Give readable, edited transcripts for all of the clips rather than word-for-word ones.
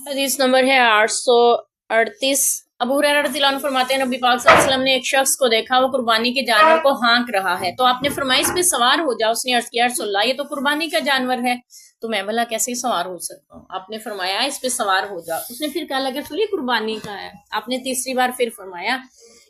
حدیث نمبر ہے 838۔ ابو ہریرہ رضی اللہ عنہ فرماتے ہیں نبی پاک صلی اللہ علیہ وسلم نے ایک شخص کو دیکھا، وہ قربانی کے جانور کو ہانک رہا ہے، تو آپ نے فرمایا اس پہ سوار ہو جاؤ۔ اس نے عرض کیا رسول اللہ یہ تو قربانی کا جانور ہے، تو میں بھلا کیسے سوار ہو سکتا ہوں؟ آپ نے فرمایا اس پہ سوار ہو جاؤ۔ اس نے پھر کہا لگا رسول یہ قربانی کا ہے۔ آپ نے تیسری بار پھر فرمایا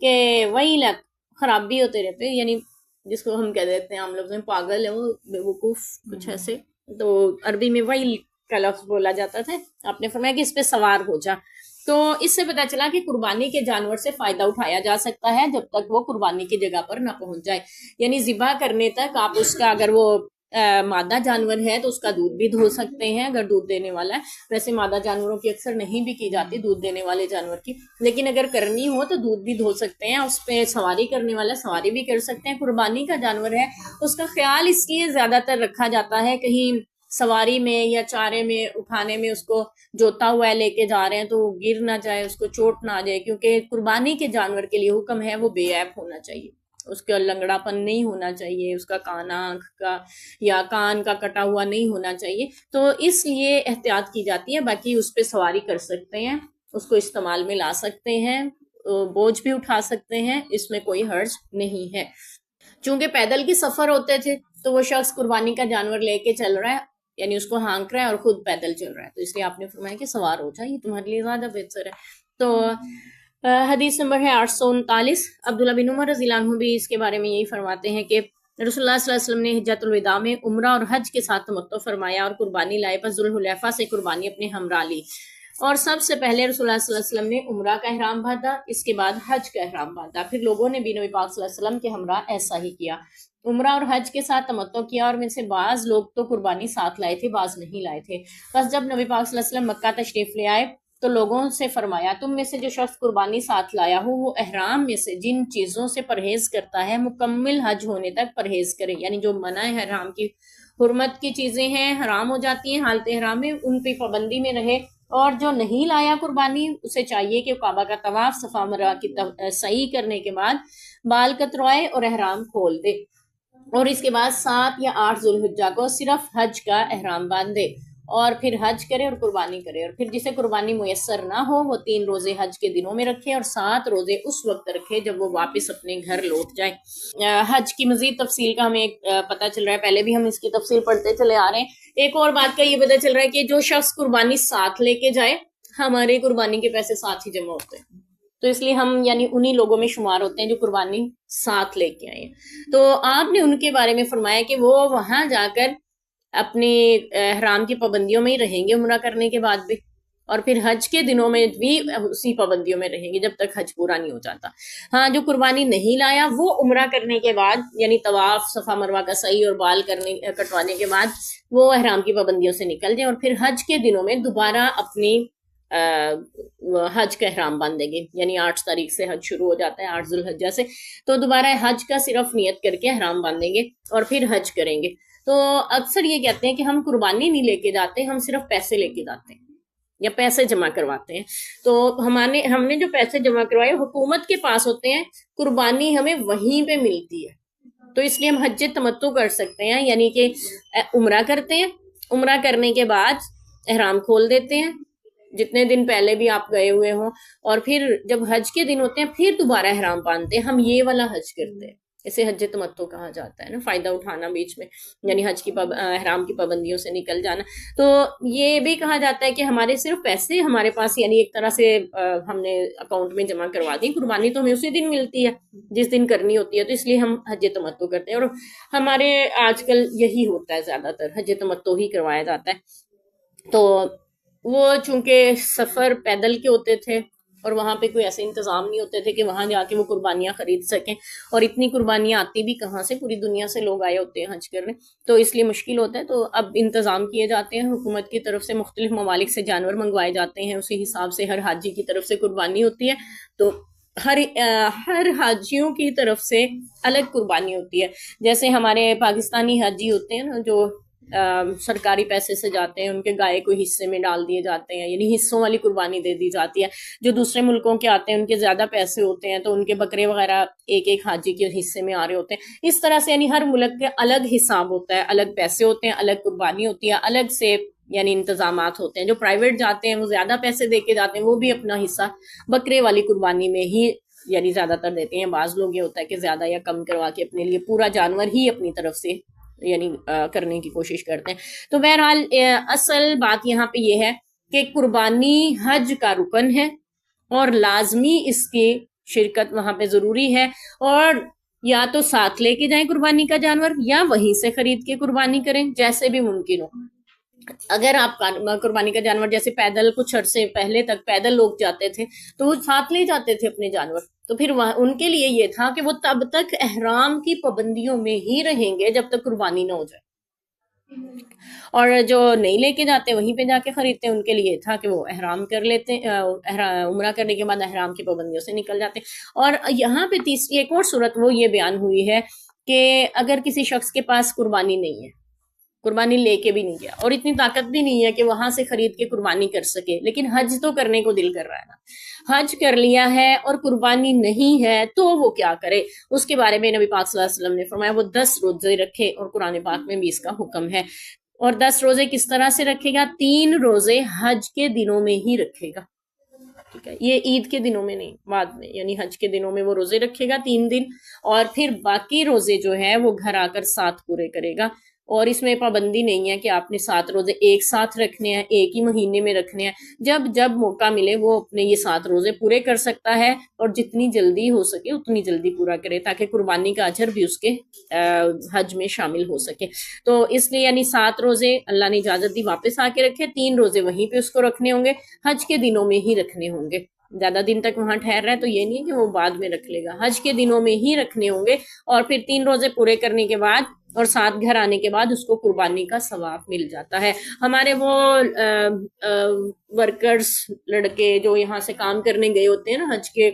کہ وہی لگ خرابی ہو تیرے پہ، یعنی جس کو ہم کہہ دیتے ہیں عام لفظ میں پاگل ہے، وہ بے وقوف کچھ ایسے، تو عربی میں وہی کا لفظ بولا جاتا تھا۔ آپ نے فرمایا کہ اس پہ سوار ہو جا۔ تو اس سے پتا چلا کہ قربانی کے جانور سے فائدہ اٹھایا جا سکتا ہے جب تک وہ قربانی کی جگہ پر نہ پہنچ جائے، یعنی ذبح کرنے تک آپ اس کا، اگر وہ مادہ جانور ہے تو اس کا دودھ بھی دھو سکتے ہیں اگر دودھ دینے والا ہے۔ ویسے مادہ جانوروں کی اکثر نہیں بھی کی جاتی دودھ دینے والے جانور کی، لیکن اگر کرنی ہو تو دودھ بھی دھو سکتے ہیں، اس پہ سواری کرنے والا سواری بھی کر سکتے ہیں۔ قربانی کا جانور ہے، اس کا خیال اس لیے زیادہ تر رکھا جاتا ہے کہیں سواری میں یا چارے میں اٹھانے میں اس کو جوتا ہوا ہے لے کے جا رہے ہیں تو وہ گر نہ جائے، اس کو چوٹ نہ آ جائے، کیونکہ قربانی کے جانور کے لیے حکم ہے وہ بے عیب ہونا چاہیے، اس کا لنگڑا پن نہیں ہونا چاہیے، اس کا کان آنکھ کا یا کان کا کٹا ہوا نہیں ہونا چاہیے، تو اس لیے احتیاط کی جاتی ہے۔ باقی اس پہ سواری کر سکتے ہیں، اس کو استعمال میں لا سکتے ہیں، بوجھ بھی اٹھا سکتے ہیں، اس میں کوئی حرج نہیں ہے۔ چونکہ پیدل کے سفر ہوتے تھے تو وہ شخص قربانی کا جانور لے کے چل رہا ہے، یعنی اس کو ہانک رہا ہے اور خود پیدل چل رہا ہے، تو اس لیے آپ نے فرمایا کہ سوار ہو جائے، یہ تمہارے لیے زیادہ بہتر ہے۔ تو حدیث نمبر ہے 839۔ عبداللہ بن عمر رضی اللہ عنہ بھی اس کے بارے میں یہی فرماتے ہیں کہ رسول اللہ صلی اللہ علیہ وسلم نے حجۃ الوداع میں عمرہ اور حج کے ساتھ تمتع فرمایا اور قربانی لائے، پس ذوالحلیفہ سے قربانی اپنے ہمراہ لی، اور سب سے پہلے رسول اللہ صلی اللہ علیہ وسلم نے عمرہ کا احرام باندھا، اس کے بعد حج کا احرام باندھا، پھر لوگوں نے بھی نبی پاک صلی اللہ علیہ وسلم کے ہمراہ ایسا ہی کیا، عمرہ اور حج کے ساتھ تمتع کیا، اور میں سے بعض لوگ تو قربانی ساتھ لائے تھے، بعض نہیں لائے تھے۔ بس جب نبی پاک صلی اللہ علیہ وسلم مکہ تشریف لے آئے تو لوگوں سے فرمایا تم میں سے جو شخص قربانی ساتھ لایا ہو وہ احرام میں سے جن چیزوں سے پرہیز کرتا ہے مکمل حج ہونے تک پرہیز کرے، یعنی جو منع ہے حرام کی حرمت کی چیزیں ہیں، حرام ہو جاتی ہیں حالت احرام میں، ان پہ پابندی میں رہے، اور جو نہیں لایا قربانی اسے چاہیے کہ کعبہ کا طواف صفا مروہ کی سعی کرنے کے بعد بال کتروائے اور احرام کھول دے، اور اس کے بعد 7 یا 8 ذوالحجہ کو صرف حج کا احرام باندھے، اور پھر حج کرے اور قربانی کرے، اور پھر جسے قربانی میسر نہ ہو وہ 3 روزے حج کے دنوں میں رکھے اور 7 روزے اس وقت رکھے جب وہ واپس اپنے گھر لوٹ جائے۔ حج کی مزید تفصیل کا ہمیں پتہ چل رہا ہے، پہلے بھی ہم اس کی تفصیل پڑھتے چلے آ رہے ہیں۔ ایک اور بات کا یہ پتہ چل رہا ہے کہ جو شخص قربانی ساتھ لے کے جائے، ہمارے قربانی کے پیسے ساتھ ہی جمع ہوتے ہیں، تو اس لیے ہم یعنی انہی لوگوں میں شمار ہوتے ہیں جو قربانی ساتھ لے کے آئے ہیں۔ تو آپ نے ان کے بارے میں فرمایا کہ وہ وہاں جا کر اپنے احرام کی پابندیوں میں ہی رہیں گے عمرہ کرنے کے بعد بھی، اور پھر حج کے دنوں میں بھی اسی پابندیوں میں رہیں گے جب تک حج پورا نہیں ہو جاتا۔ ہاں جو قربانی نہیں لایا وہ عمرہ کرنے کے بعد یعنی طواف صفا مروہ کا سعی اور بال کٹوانے کے بعد وہ احرام کی پابندیوں سے نکل جائیں، اور پھر حج کے دنوں میں دوبارہ اپنی حج کا احرام باندھیں گے، یعنی 8 تاریخ سے حج شروع ہو جاتا ہے، 8 ذوالحجہ سے، تو دوبارہ حج کا صرف نیت کر کے احرام باندھیں گے اور پھر حج کریں گے۔ تو اکثر یہ کہتے ہیں کہ ہم قربانی نہیں لے کے جاتے، ہم صرف پیسے لے کے جاتے ہیں یا پیسے جمع کرواتے ہیں، تو ہم نے جو پیسے جمع کروائے حکومت کے پاس ہوتے ہیں، قربانی ہمیں وہیں پہ ملتی ہے، تو اس لیے ہم حج تمتع کر سکتے ہیں، یعنی کہ عمرہ کرتے ہیں، عمرہ کرنے کے بعد احرام کھول دیتے ہیں جتنے دن پہلے بھی آپ گئے ہوئے ہوں، اور پھر جب حج کے دن ہوتے ہیں پھر دوبارہ احرام باندھتے ہیں، ہم یہ والا حج کرتے ہیں، اسے حج تمتع کہا جاتا ہے نا، فائدہ اٹھانا بیچ میں، یعنی حج کی احرام کی پابندیوں سے نکل جانا۔ تو یہ بھی کہا جاتا ہے کہ ہمارے صرف پیسے ہمارے پاس یعنی ایک طرح سے ہم نے اکاؤنٹ میں جمع کروا دی، قربانی تو ہمیں اسی دن ملتی ہے جس دن کرنی ہوتی ہے، تو اس لیے ہم حج تمتع کرتے ہیں، اور ہمارے آج کل یہی ہوتا ہے، زیادہ تر حج تمتع ہی کروایا جاتا ہے۔ تو وہ چونکہ سفر پیدل کے ہوتے تھے اور وہاں پہ کوئی ایسے انتظام نہیں ہوتے تھے کہ وہاں جا کے وہ قربانیاں خرید سکیں، اور اتنی قربانیاں آتی بھی کہاں سے، پوری دنیا سے لوگ آئے ہوتے ہیں حج کرنے، تو اس لیے مشکل ہوتا ہے، تو اب انتظام کیے جاتے ہیں حکومت کی طرف سے، مختلف ممالک سے جانور منگوائے جاتے ہیں، اسی حساب سے ہر حاجی کی طرف سے قربانی ہوتی ہے، تو ہر حاجیوں کی طرف سے الگ قربانی ہوتی ہے۔ جیسے ہمارے پاکستانی حاجی ہوتے ہیں نا جو سرکاری پیسے سے جاتے ہیں، ان کے گائے کو حصے میں ڈال دیے جاتے ہیں، یعنی حصوں والی قربانی دے دی جاتی ہے۔ جو دوسرے ملکوں کے آتے ہیں ان کے زیادہ پیسے ہوتے ہیں تو ان کے بکرے وغیرہ ایک حاجی کے حصے میں آ رہے ہوتے ہیں، اس طرح سے یعنی ہر ملک کے الگ حساب ہوتا ہے، الگ پیسے ہوتے ہیں، الگ قربانی ہوتی ہے، الگ سے یعنی انتظامات ہوتے ہیں. جو پرائیویٹ جاتے ہیں وہ زیادہ پیسے دے کے جاتے ہیں, وہ بھی اپنا حصہ بکرے والی قربانی میں ہی یعنی زیادہ تر دیتے ہیں. بعض لوگ یہ ہوتا ہے کہ زیادہ یا کم کروا کے اپنے لیے پورا جانور ہی اپنی طرف سے یعنی کرنے کی کوشش کرتے ہیں. تو بہرحال اصل بات یہاں پہ یہ ہے کہ قربانی حج کا رکن ہے اور لازمی اس کی شرکت وہاں پہ ضروری ہے, اور یا تو ساتھ لے کے جائیں قربانی کا جانور یا وہیں سے خرید کے قربانی کریں جیسے بھی ممکن ہو. اگر آپ قربانی کا جانور جیسے پیدل کچھ عرصے پہلے تک پیدل لوگ جاتے تھے تو وہ ساتھ لے جاتے تھے اپنے جانور, تو پھر ان کے لیے یہ تھا کہ وہ تب تک احرام کی پابندیوں میں ہی رہیں گے جب تک قربانی نہ ہو جائے, اور جو نہیں لے کے جاتے وہیں پہ جا کے خریدتے ان کے لیے تھا کہ وہ احرام کر لیتے, عمرہ کرنے کے بعد احرام کی پابندیوں سے نکل جاتے. اور یہاں پہ تیسری ایک اور صورت وہ یہ بیان ہوئی ہے کہ اگر کسی شخص کے پاس قربانی نہیں ہے, قربانی لے کے بھی نہیں گیا اور اتنی طاقت بھی نہیں ہے کہ وہاں سے خرید کے قربانی کر سکے, لیکن حج تو کرنے کو دل کر رہا ہے نا, حج کر لیا ہے اور قربانی نہیں ہے تو وہ کیا کرے. اس کے بارے میں نبی پاک صلی اللہ علیہ وسلم نے فرمایا وہ 10 روزے رکھے, اور قرآن پاک میں بھی اس کا حکم ہے. اور 10 روزے کس طرح سے رکھے گا؟ 3 روزے حج کے دنوں میں ہی رکھے گا, ٹھیک ہے, یہ عید کے دنوں میں نہیں, بعد میں, یعنی حج کے دنوں میں وہ روزے رکھے گا 3 دن, اور پھر باقی روزے جو ہے وہ گھر آ کر 7 پورے کرے گا. اور اس میں پابندی نہیں ہے کہ آپ نے 7 روزے ایک ساتھ رکھنے ہیں, ایک ہی مہینے میں رکھنے ہیں. جب جب موقع ملے وہ اپنے یہ 7 روزے پورے کر سکتا ہے, اور جتنی جلدی ہو سکے اتنی جلدی پورا کرے تاکہ قربانی کا اجر بھی اس کے حج میں شامل ہو سکے. تو اس لیے یعنی 7 روزے اللہ نے اجازت دی واپس آ کے رکھے, 3 روزے وہیں پہ اس کو رکھنے ہوں گے, حج کے دنوں میں ہی رکھنے ہوں گے. زیادہ دن تک وہاں ٹھہر رہا ہے تو یہ نہیں کہ وہ بعد میں رکھ لے گا, حج کے دنوں میں ہی رکھنے ہوں گے, اور پھر 3 روزے پورے کرنے کے بعد اور 7 گھر آنے کے بعد اس کو قربانی کا ثواب مل جاتا ہے. ہمارے وہ ورکرز لڑکے جو یہاں سے کام کرنے گئے ہوتے ہیں نا حج کے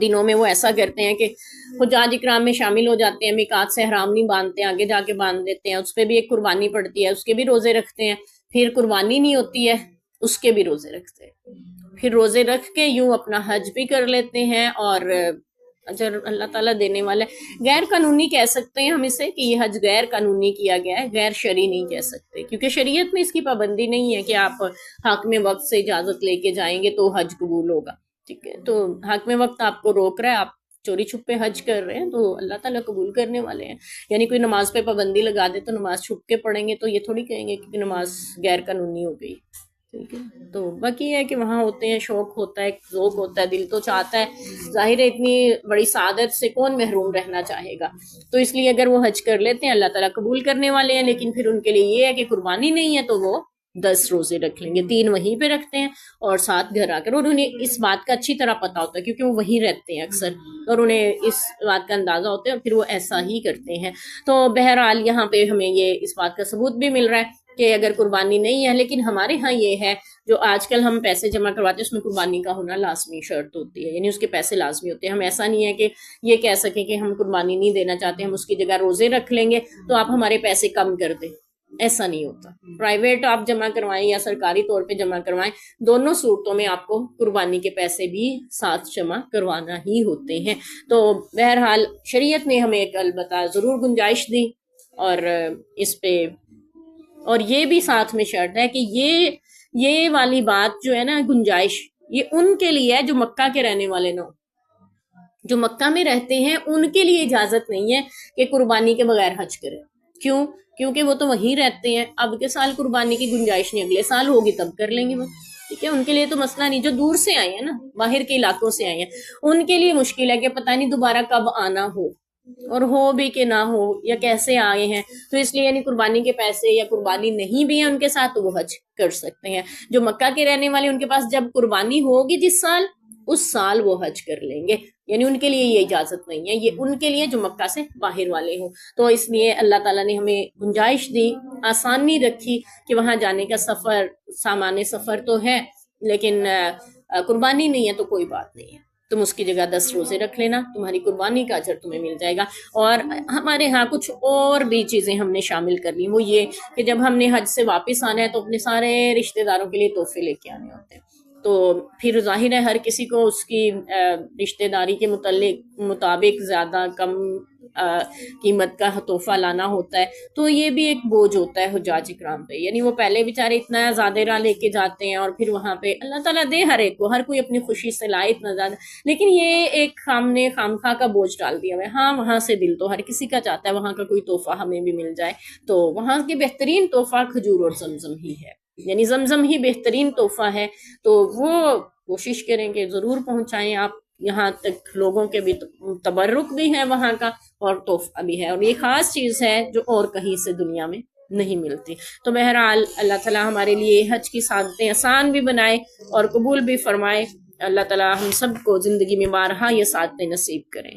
دنوں میں, وہ ایسا کرتے ہیں کہ حجاج اکرام میں شامل ہو جاتے ہیں, میقات سے احرام نہیں باندھتے, آگے جا کے باندھ دیتے ہیں, اس پہ بھی ایک قربانی پڑتی ہے, اس کے بھی روزے رکھتے ہیں. پھر قربانی نہیں ہوتی ہے, اس کے بھی روزے رکھتے ہیں. پھر روزے رکھ کے یوں اپنا حج بھی کر لیتے ہیں, اور اجر اللہ تعالیٰ دینے والا ہے. غیر قانونی کہہ سکتے ہیں ہم اسے کہ یہ حج غیر قانونی کیا گیا ہے, غیر شرعی نہیں کہہ سکتے, کیونکہ شریعت میں اس کی پابندی نہیں ہے کہ آپ حاکم وقت سے اجازت لے کے جائیں گے تو حج قبول ہوگا, ٹھیک ہے. تو حاکم وقت آپ کو روک رہا ہے, آپ چوری چھپے حج کر رہے ہیں, تو اللہ تعالیٰ قبول کرنے والے ہیں. یعنی کوئی نماز پہ پابندی لگا دے تو نماز چھپ کے پڑھیں گے تو یہ تھوڑی کہیں گے کہ نماز غیر قانونی ہو گئی, ٹھیک ہے. تو باقی ہے کہ وہاں ہوتے ہیں, شوق ہوتا ہے, ذوق ہوتا ہے, دل تو چاہتا ہے, ظاہر ہے اتنی بڑی سعادت سے کون محروم رہنا چاہے گا. تو اس لیے اگر وہ حج کر لیتے ہیں اللہ تعالیٰ قبول کرنے والے ہیں, لیکن پھر ان کے لیے یہ ہے کہ قربانی نہیں ہے تو وہ 10 روزے رکھ لیں گے, 3 وہیں پہ رکھتے ہیں اور 7 گھر آ کر, اور انہیں اس بات کا اچھی طرح پتا ہوتا ہے کیونکہ وہ وہیں رہتے ہیں اکثر, اور انہیں اس بات کا اندازہ ہوتا ہے, اور پھر وہ ایسا ہی کرتے ہیں. تو بہرحال یہاں پہ ہمیں یہ اس بات کا ثبوت بھی مل رہا ہے کہ اگر قربانی نہیں ہے, لیکن ہمارے ہاں یہ ہے جو آج کل ہم پیسے جمع کرواتے ہیں اس میں قربانی کا ہونا لازمی شرط ہوتی ہے, یعنی اس کے پیسے لازمی ہوتے ہیں. ہم ایسا نہیں ہے کہ یہ کہہ سکیں کہ ہم قربانی نہیں دینا چاہتے, ہم اس کی جگہ روزے رکھ لیں گے تو آپ ہمارے پیسے کم کر دیں, ایسا نہیں ہوتا. پرائیویٹ آپ جمع کروائیں یا سرکاری طور پہ جمع کروائیں, دونوں صورتوں میں آپ کو قربانی کے پیسے بھی ساتھ جمع کروانا ہی ہوتے ہیں. تو بہرحال شریعت نے ہمیں ایک البتہ ضرور گنجائش دی, اور اس پہ اور یہ بھی ساتھ میں شرط ہے کہ یہ والی بات جو ہے نا گنجائش, یہ ان کے لیے ہے جو مکہ کے رہنے والے نہ ہو. جو مکہ میں رہتے ہیں ان کے لیے اجازت نہیں ہے کہ قربانی کے بغیر حج کریں. کیوں؟ کیونکہ وہ تو وہیں رہتے ہیں, اب کے سال قربانی کی گنجائش نہیں, اگلے سال ہوگی تب کر لیں گے وہ, ٹھیک ہے. ان کے لیے تو مسئلہ نہیں. جو دور سے آئے ہیں نا, باہر کے علاقوں سے آئے ہیں, ان کے لیے مشکل ہے کہ پتہ نہیں دوبارہ کب آنا ہو, اور ہو بھی کہ نہ ہو, یا کیسے آئے ہیں. تو اس لیے یعنی قربانی کے پیسے یا قربانی نہیں بھی ہے ان کے ساتھ تو وہ حج کر سکتے ہیں. جو مکہ کے رہنے والے ان کے پاس جب قربانی ہوگی جس سال, اس سال وہ حج کر لیں گے, یعنی ان کے لیے یہ اجازت نہیں ہے, یہ ان کے لیے جو مکہ سے باہر والے ہوں. تو اس لیے اللہ تعالیٰ نے ہمیں گنجائش دی, آسانی رکھی کہ وہاں جانے کا سفر, سامان سفر تو ہے لیکن قربانی نہیں ہے تو کوئی بات نہیں ہے, تم اس کی جگہ 10 روزے رکھ لینا, تمہاری قربانی کا اجر تمہیں مل جائے گا. اور ہمارے ہاں کچھ اور بھی چیزیں ہم نے شامل کر لی, وہ یہ کہ جب ہم نے حج سے واپس آنا ہے تو اپنے سارے رشتہ داروں کے لیے تحفے لے کے آنے ہوتے ہیں. تو پھر ظاہر ہے ہر کسی کو اس کی رشتہ داری کے مطابق زیادہ کم قیمت کا تحفہ لانا ہوتا ہے، تو یہ بھی ایک بوجھ ہوتا ہے حجاج اکرام پہ. یعنی وہ پہلے بیچارے اتنا زیادہ راہ لے کے جاتے ہیں، اور پھر وہاں پہ اللہ تعالیٰ دے ہر ایک کو، ہر کوئی اپنی خوشی سے لائے اتنا زیادہ، لیکن یہ ایک نے خامخواہ کا بوجھ ڈال دیا ہے. ہاں وہاں سے دل تو ہر کسی کا چاہتا ہے وہاں کا کوئی تحفہ ہمیں بھی مل جائے، تو وہاں کے بہترین تحفہ کھجور اور زمزم ہی ہے، یعنی زمزم ہی بہترین تحفہ ہے. تو وہ کوشش کریں کہ ضرور پہنچائیں آپ، یہاں تک لوگوں کے بھی تبرک بھی ہے وہاں کا، اور تحفہ بھی ہے، اور یہ خاص چیز ہے جو اور کہیں سے دنیا میں نہیں ملتی. تو بہرحال اللہ تعالیٰ ہمارے لیے حج کی سعادتیں آسان بھی بنائے اور قبول بھی فرمائے. اللہ تعالیٰ ہم سب کو زندگی میں بارہا یہ سعادتیں نصیب کریں.